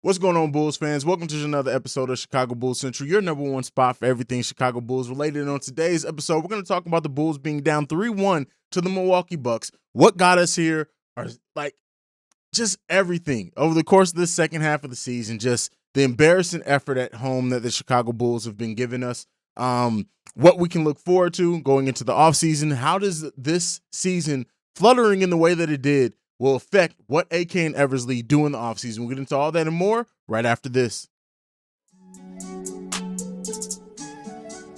What's going on, Bulls fans? Welcome to another episode of Chicago Bulls Central, your number one spot for everything Chicago Bulls related. And on today's episode, we're going to talk about the Bulls being down 3-1 to the Milwaukee Bucks. What got us here are just everything over the course of this second half of the season, just the embarrassing effort at home that the Chicago Bulls have been giving us. What we can look forward to going into the offseason. How does this season fluttering in the way that it did will affect what AK and Eversley do in the offseason? We'll get into all that and more right after this.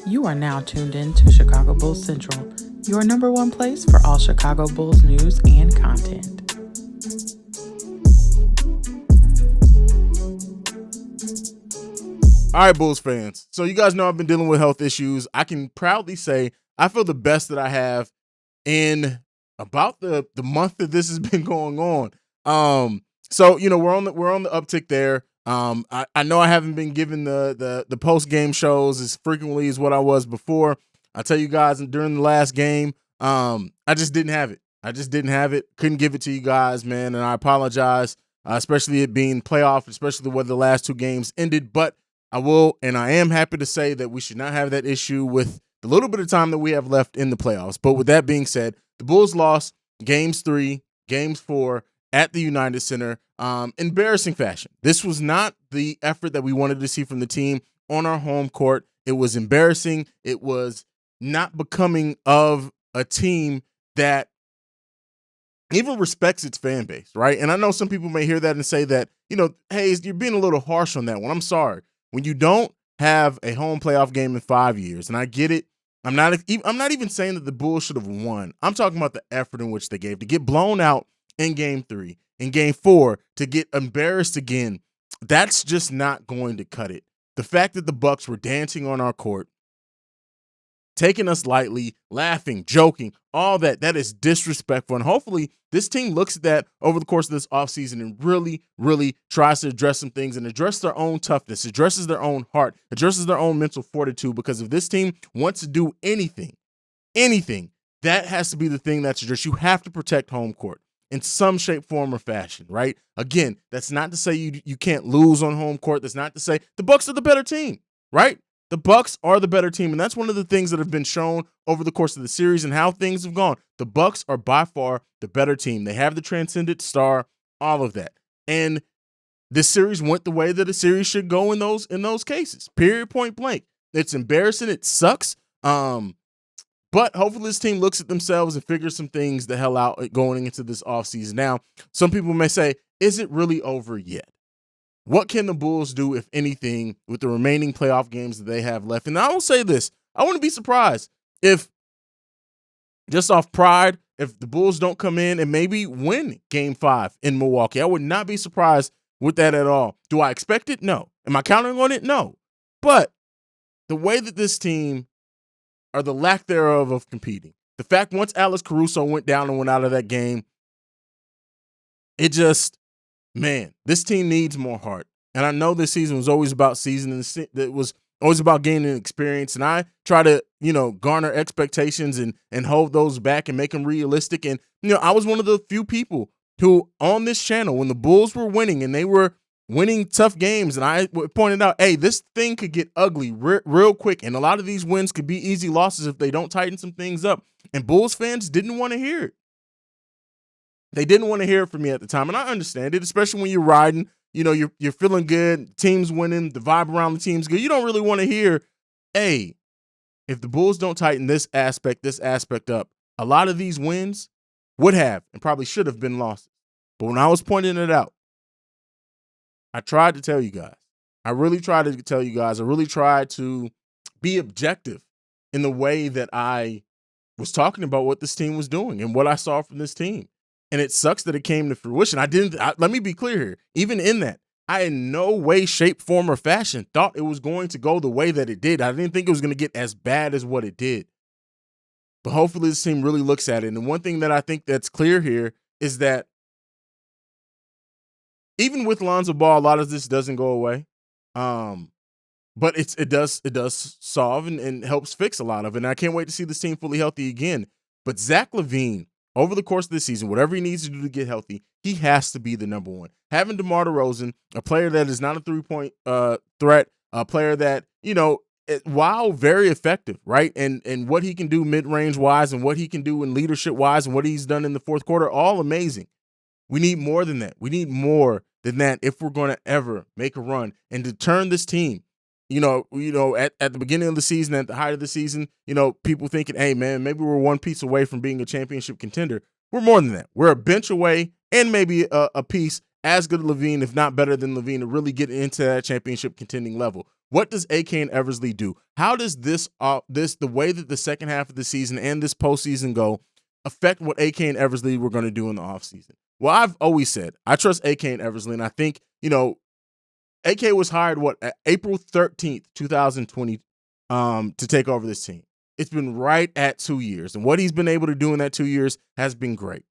You are now tuned in to Chicago Bulls Central, your number one place for all Chicago Bulls news and content. All right, Bulls fans. So you guys know I've been dealing with health issues. I can proudly say I feel the best that I have in about the month that this has been going on. So we're on the uptick there. I know I haven't been given the post game shows as frequently as what I was before. I tell you guys during the last game, I just didn't have it. Couldn't give it to you guys, man, and I apologize, especially it being playoff, especially the way the last two games ended. But I will, and I am happy to say that we should not have that issue with the little bit of time that we have left in the playoffs. But with that being said, the Bulls lost games 3, games 4 at the United Center, embarrassing fashion. This was not the effort that we wanted to see from the team on our home court. It was embarrassing. It was not becoming of a team that even respects its fan base, right? And I know some people may hear that and say that, Haize, you're being a little harsh on that one. I'm sorry. When you don't have a home playoff game in 5 years, and I get it, I'm not even saying that the Bulls should have won. I'm talking about the effort in which they gave to get blown out in game 3, in game 4, to get embarrassed again. That's just not going to cut it. The fact that the Bucks were dancing on our court, taking us lightly, laughing, joking, all that is disrespectful. And hopefully this team looks at that over the course of this offseason and really, really tries to address some things and address their own toughness, addresses their own heart, addresses their own mental fortitude. Because if this team wants to do anything, that has to be the thing that's addressed. You have to protect home court in some shape, form, or fashion, right? Again, that's not to say you can't lose on home court. That's not to say the Bucks are the better team, right? The Bucks are the better team, and that's one of the things that have been shown over the course of the series and how things have gone. The Bucks are by far the better team. They have the transcendent star, all of that. And this series went the way that a series should go in those cases. Period, point blank. It's embarrassing. It sucks. But hopefully this team looks at themselves and figures some things the hell out going into this offseason. Now, some people may say, is it really over yet? What can the Bulls do, if anything, with the remaining playoff games that they have left? And I will say this, I wouldn't be surprised if, just off pride, if the Bulls don't come in and maybe win game 5 in Milwaukee. I would not be surprised with that at all. Do I expect it? No. Am I counting on it? No. But the way that this team, or the lack thereof of competing, the fact once Alex Caruso went down and went out of that game, it just, man, this team needs more heart. And I know this season was always about seasoning. It was always about gaining experience. And I try to, garner expectations and hold those back and make them realistic. And, I was one of the few people who on this channel, when the Bulls were winning and they were winning tough games, and I pointed out, hey, this thing could get ugly real quick. And a lot of these wins could be easy losses if they don't tighten some things up. And Bulls fans didn't want to hear it. They didn't want to hear it from me at the time, and I understand it, especially when you're riding. You're feeling good, team's winning, the vibe around the team's good. You don't really want to hear, hey, if the Bulls don't tighten this aspect up, a lot of these wins would have and probably should have been losses. But when I was pointing it out, I tried to tell you guys. I really tried to tell you guys. I really tried to be objective in the way that I was talking about what this team was doing and what I saw from this team. And it sucks that it came to fruition. Let me be clear here. Even in that, I in no way, shape, form, or fashion thought it was going to go the way that it did. I didn't think it was going to get as bad as what it did. But hopefully this team really looks at it. And one thing that I think that's clear here is that even with Lonzo Ball, a lot of this doesn't go away. But it does solve and helps fix a lot of it. And I can't wait to see this team fully healthy again. But Zach LaVine over the course of this season, whatever he needs to do to get healthy, he has to be the number one. Having DeMar DeRozan, a player that is not a three-point threat, a player that, while very effective, right? And what he can do mid-range wise and what he can do in leadership wise and what he's done in the fourth quarter, all amazing. We need more than that. We need more than that if we're going to ever make a run and to turn this team. At the beginning of the season, at the height of the season, people thinking, hey, man, maybe we're one piece away from being a championship contender. We're more than that. We're a bench away and maybe a piece as good as LaVine, if not better than LaVine, to really get into that championship contending level. What does AK and Eversley do? How does the way that the second half of the season and this postseason go affect what AK and Eversley were going to do in the offseason? Well, I've always said I trust AK and Eversley, and I think, AK was hired, April 13th, 2020, to take over this team. It's been right at 2 years, and what he's been able to do in that 2 years has been great.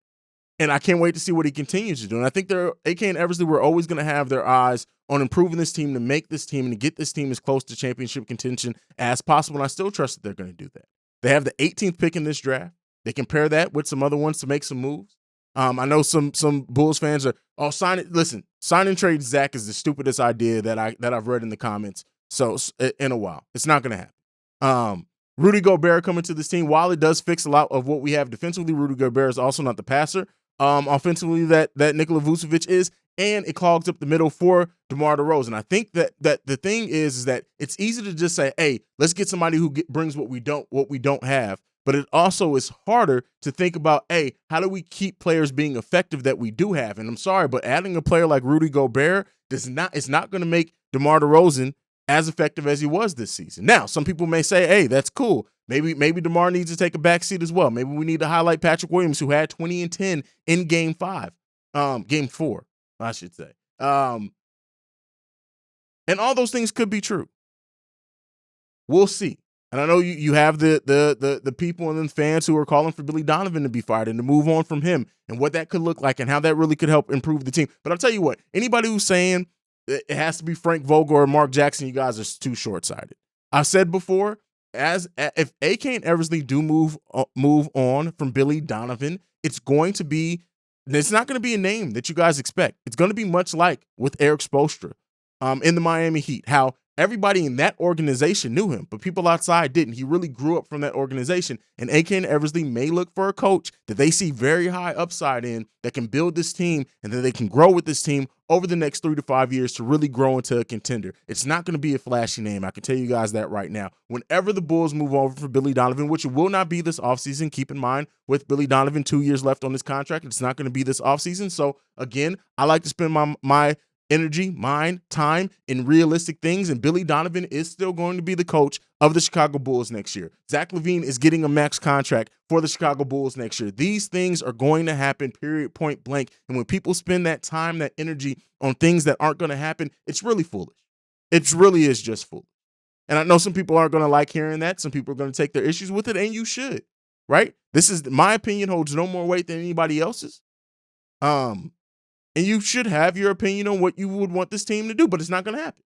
And I can't wait to see what he continues to do. And I think AK and Eversley were always going to have their eyes on improving this team to make this team and to get this team as close to championship contention as possible. And I still trust that they're going to do that. They have the 18th pick in this draft. They can pair that with some other ones to make some moves. I know some Bulls fans are, sign it. Listen, sign and trade Zach is the stupidest idea that I've read in the comments. So in a while, it's not going to happen. Rudy Gobert coming to this team, while it does fix a lot of what we have defensively, Rudy Gobert is also not the passer. Offensively, that Nikola Vucevic is, and it clogs up the middle for DeMar DeRozan. I think that the thing is that it's easy to just say, hey, let's get somebody who brings what we don't have. But it also is harder to think about, hey, how do we keep players being effective that we do have? And I'm sorry, but adding a player like Rudy Gobert it's not going to make DeMar DeRozan as effective as he was this season. Now, some people may say, hey, that's cool. Maybe DeMar needs to take a back seat as well. Maybe we need to highlight Patrick Williams, who had 20 and 10 in game 4, I should say. And all those things could be true. We'll see. And I know you have the people and the fans who are calling for Billy Donovan to be fired and to move on from him and what that could look like and how that really could help improve the team. But I'll tell you what, anybody who's saying it has to be Frank Vogel or Mark Jackson, you guys are too short-sighted. I've said before, if AK and Eversley do move on from Billy Donovan, it's not going to be a name that you guys expect. It's going to be much like with Eric Spoelstra in the Miami Heat, how everybody in that organization knew him, but people outside didn't. He really grew up from that organization. And AK and Eversley may look for a coach that they see very high upside in that can build this team and that they can grow with this team over the next 3 to 5 years to really grow into a contender. It's not going to be a flashy name. I can tell you guys that right now. Whenever the Bulls move over for Billy Donovan, which will not be this offseason, keep in mind with Billy Donovan, 2 years left on this contract, it's not going to be this offseason. So again, I like to spend my energy, mind, time in realistic things, and Billy Donovan is still going to be the coach of the Chicago Bulls next year. Zach LaVine is getting a max contract for the Chicago Bulls next year. These things are going to happen, period, point blank. And when people spend that time, that energy on things that aren't going to happen, it's really foolish. It really is just foolish. And I know some people aren't going to like hearing that. Some people are going to take their issues with it, and you should, right? This is my opinion, holds no more weight than anybody else's. And you should have your opinion on what you would want this team to do, but it's not going to happen.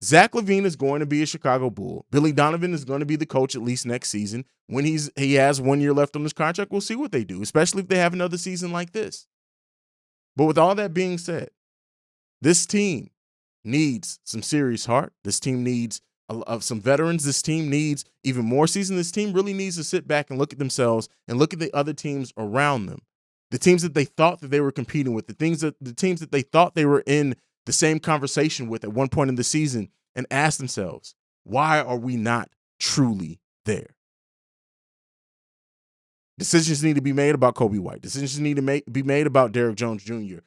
Zach LaVine is going to be a Chicago Bull. Billy Donovan is going to be the coach at least next season. When he has 1 year left on his contract, we'll see what they do, especially if they have another season like this. But with all that being said, this team needs some serious heart. This team needs some veterans. This team needs even more season. This team really needs to sit back and look at themselves and look at the other teams around them. The teams that they thought that they were competing with, the teams that they thought they were in the same conversation with at one point in the season, and ask themselves, why are we not truly there? Decisions need to be made about Kobe White. Decisions need to be made about Derrick Jones Jr.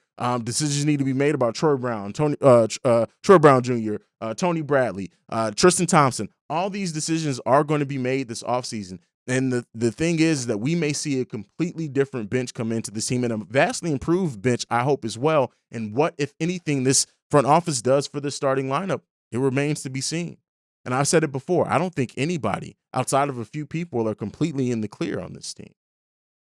Decisions need to be made about Troy Brown Jr., Tony Bradley, Tristan Thompson. All these decisions are going to be made this offseason. And the thing is that we may see a completely different bench come into this team and a vastly improved bench, I hope, as well. And what, if anything, this front office does for the starting lineup, it remains to be seen. And I've said it before, I don't think anybody outside of a few people are completely in the clear on this team.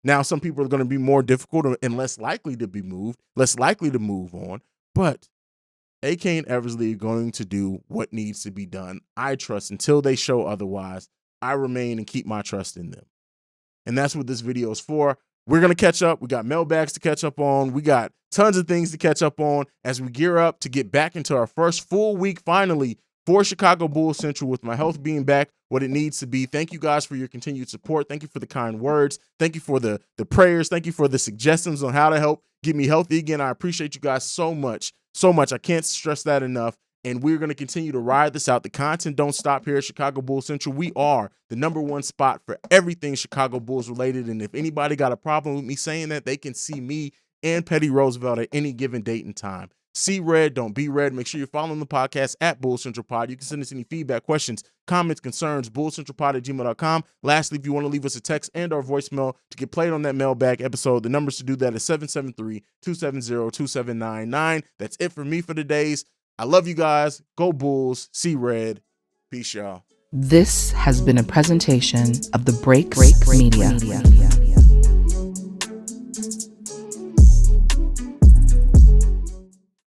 Now, some people are going to be more difficult and less likely to be moved, less likely to move on. But AK and Eversley are going to do what needs to be done. I trust until they show otherwise. I remain and keep my trust in them. And that's what this video is for. we're going to catch up. We got mailbags to catch up on. We got tons of things to catch up on as we gear up to get back into our first full week finally for Chicago Bulls Central, with my health being back what it needs to be. Thank you guys for your continued support. Thank you for the kind words. Thank you for the prayers. Thank you for the suggestions on how to help get me healthy again. I appreciate you guys so much, so much. I can't stress that enough. And we're going to continue to ride this out. The content don't stop here at Chicago Bulls Central. We are the #1 spot for everything Chicago Bulls related. And if anybody got a problem with me saying that, they can see me and Petty Roosevelt at any given date and time. See red, don't be red. Make sure you're following the podcast at Bulls Central Pod. You can send us any feedback, questions, comments, concerns, bullcentralpod@gmail.com. Lastly, if you want to leave us a text and or voicemail to get played on that mailbag episode, the numbers to do that is 773-270-2799. That's it for me for today's. I love you guys. Go Bulls. See red. Peace, y'all. This has been a presentation of the Break Media.